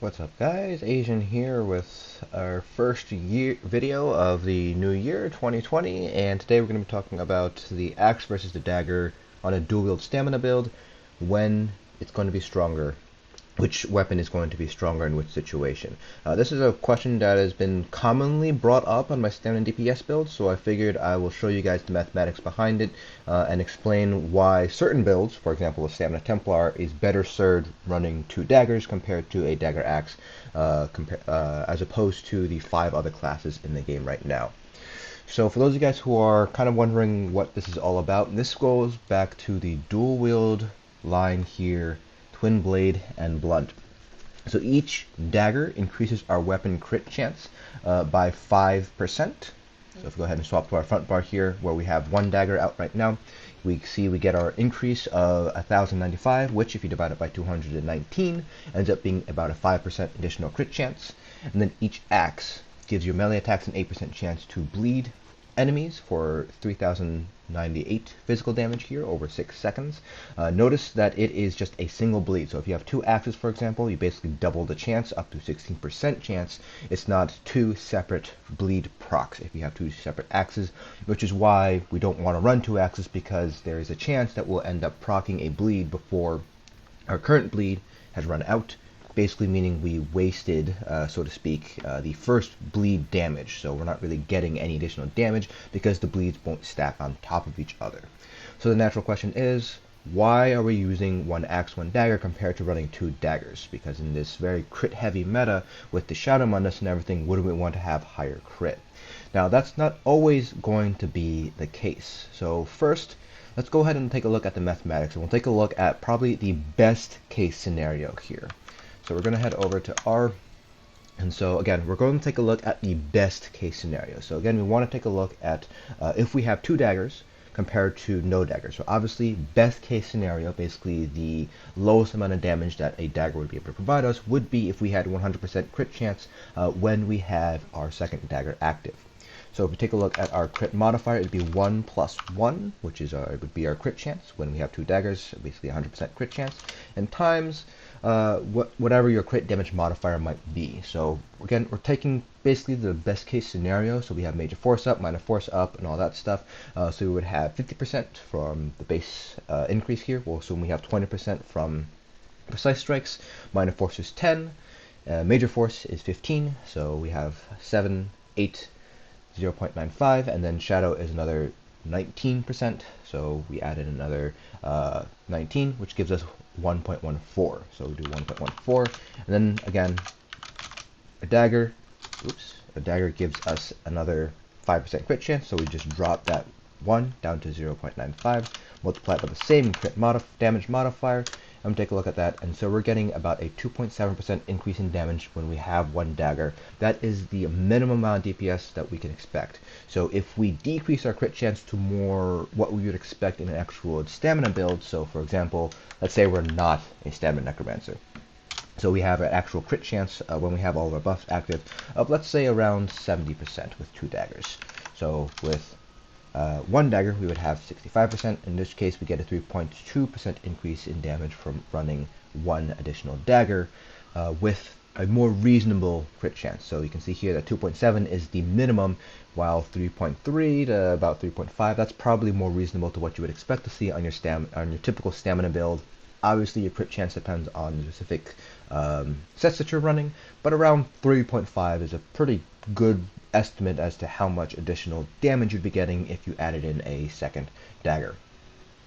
What's up guys, Asian here with our first video of the new year 2020, and today we're going to be talking about the axe versus the dagger on a dual wield stamina build, when it's going to be stronger, which weapon is going to be stronger in which situation. This is a question that has been commonly brought up on my stamina DPS build, so I figured I will show you guys the mathematics behind it and explain why certain builds, for example a stamina Templar, is better served running 2 daggers compared to a dagger axe, as opposed to the 5 other classes in the game right now. So for those of you guys who are kind of wondering what this is all about, this goes back to the dual wield line here, twin blade and blunt. So each dagger increases our weapon crit chance by 5%. So if we go ahead and swap to our front bar here, where we have 1 dagger out right now, we see we get our increase of 1095, which if you divide it by 219 ends up being about a 5% additional crit chance. And then each axe gives your melee attacks an 8% chance to bleed enemies for 3098 physical damage here over 6 seconds. Notice that it is just a single bleed, so if you have 2 axes for example, you basically double the chance up to 16% chance. It's not 2 separate bleed procs if you have 2 separate axes, which is why we don't want to run 2 axes, because there is a chance that we'll end up proccing a bleed before our current bleed has run out, basically meaning we wasted, so to speak, the first bleed damage. So we're not really getting any additional damage because the bleeds won't stack on top of each other. So the natural question is, why are we using 1 axe, 1 dagger compared to running 2 daggers? Because in this very crit heavy meta with the Shadow Mundus and everything, wouldn't we want to have higher crit? Now that's not always going to be the case. So first, let's go ahead and take a look at the mathematics, and we'll take a look at probably the best case scenario here. So we're going to head over to R, and so again we're going to take a look at the best case scenario. So again we want to take a look at if we have 2 daggers compared to no daggers. So obviously best case scenario, basically the lowest amount of damage that a dagger would be able to provide us, would be if we had 100% crit chance when we have our second dagger active. So if we take a look at our crit modifier, it'd be 1 plus 1, which is would be our crit chance when we have 2 daggers, basically 100% crit chance, and times whatever your crit damage modifier might be. So again, we're taking basically the best case scenario. So we have major force up, minor force up, and all that stuff. So we would have 50% from the base increase here. We'll assume we have 20% from precise strikes. Minor force is 10. Major force is 15. So we have 7, 8, 0.95, and then shadow is another 19%, so we added another 19, which gives us 1.14. So we do 1.14, and then again a dagger gives us another 5% crit chance, so we just drop that 1 down to 0.95, multiply it by the same crit damage modifier, and take a look at that. And so we're getting about a 2.7% increase in damage when we have 1 dagger. That is the minimum amount of DPS that we can expect. So if we decrease our crit chance to more what we would expect in an actual stamina build, so for example, let's say we're not a stamina necromancer, so we have an actual crit chance when we have all of our buffs active of, let's say, around 70% with 2 daggers. So with 1 dagger we would have 65%. In this case we get a 3.2% increase in damage from running 1 additional dagger with a more reasonable crit chance. So you can see here that 2.7 is the minimum, while 3.3 to about 3.5, that's probably more reasonable to what you would expect to see on your typical stamina build. Obviously your crit chance depends on the specific sets that you're running, but around 3.5 is a pretty good estimate as to how much additional damage you'd be getting if you added in a second dagger.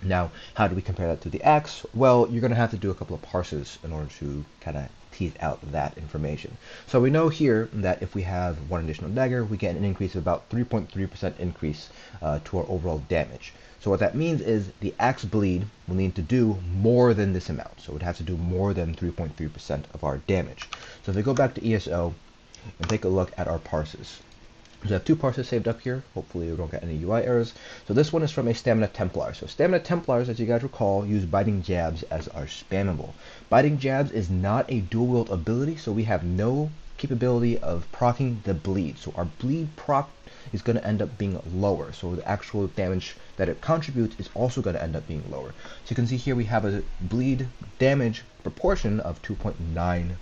Now, how do we compare that to the axe? Well, you're going to have to do a couple of parses in order to kind of tease out that information. So we know here that if we have 1 additional dagger, we get an increase of about 3.3% increase to our overall damage. So what that means is the axe bleed will need to do more than this amount. So it would have to do more than 3.3% of our damage. So if we go back to ESO and take a look at our parses, we have 2 parses saved up here. Hopefully we don't get any UI errors. So this one is from a Stamina Templar. So Stamina Templars, as you guys recall, use Biting Jabs as our spammable. Biting Jabs is not a dual wield ability, so we have no capability of proccing the bleed. So our bleed proc is going to end up being lower. So the actual damage that it contributes is also going to end up being lower. So you can see here we have a bleed damage proportion of 2.9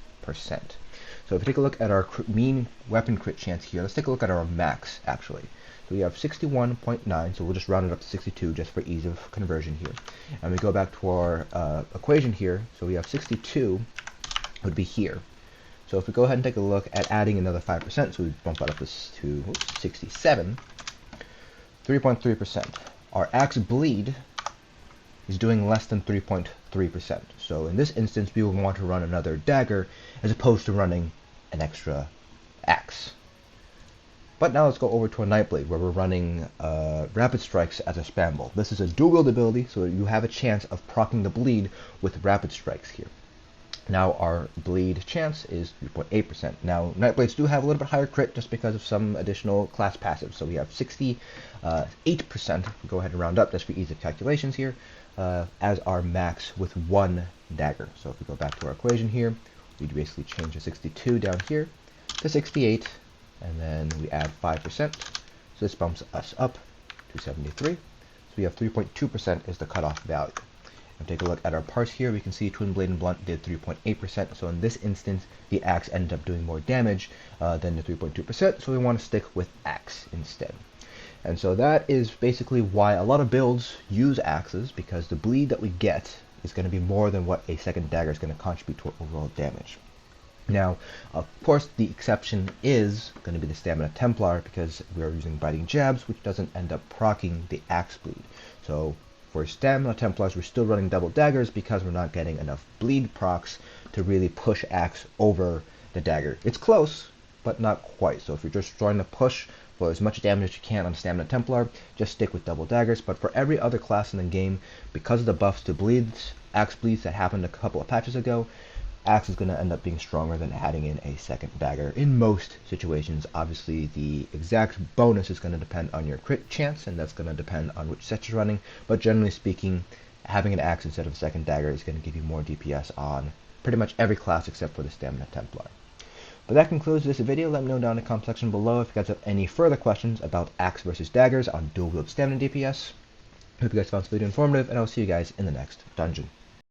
So if we take a look at our mean weapon crit chance here, let's take a look at our max actually. So we have 61.9, so we'll just round it up to 62 just for ease of conversion here. And we go back to our equation here, so we have 62 would be here. So if we go ahead and take a look at adding another 5%, so we bump that up to 67, 3.3%. Our axe bleed is doing less than 3.3%. So in this instance, we would want to run another dagger as opposed to running an extra axe. But now let's go over to a Nightblade where we're running rapid strikes as a spam bull. This is a dual wield ability, so you have a chance of proccing the bleed with rapid strikes here. Now our bleed chance is 3.8%. Now Nightblades do have a little bit higher crit just because of some additional class passives. So we have 68%, go ahead and round up just for ease of calculations here, as our max with one dagger. So if we go back to our equation here, we basically change the 62 down here to 68, and then we add 5%. So this bumps us up to 73. So we have 3.2% is the cutoff value. And take a look at our parse here, we can see Twin Blade and Blunt did 3.8%, so in this instance, the axe ended up doing more damage than the 3.2%, so we want to stick with axe instead. And so that is basically why a lot of builds use axes, because the bleed that we get is going to be more than what a second dagger is going to contribute to overall damage. Now, of course, the exception is going to be the Stamina Templar, because we are using Biting Jabs, which doesn't end up proccing the axe bleed. So for Stamina Templars, we're still running double daggers because we're not getting enough bleed procs to really push axe over the dagger. It's close, but not quite. So if you're just trying to push for as much damage as you can on Stamina Templar, just stick with double daggers. But for every other class in the game, because of the buffs to bleeds, axe bleeds that happened a couple of patches ago, axe is going to end up being stronger than adding in a second dagger in most situations. Obviously, the exact bonus is going to depend on your crit chance, and that's going to depend on which set you're running. But generally speaking, having an axe instead of a second dagger is going to give you more DPS on pretty much every class except for the Stamina Templar. But that concludes this video. Let me know down in the comment section below if you guys have any further questions about axe versus daggers on dual wield stamina DPS. Hope you guys found this video informative, and I'll see you guys in the next dungeon.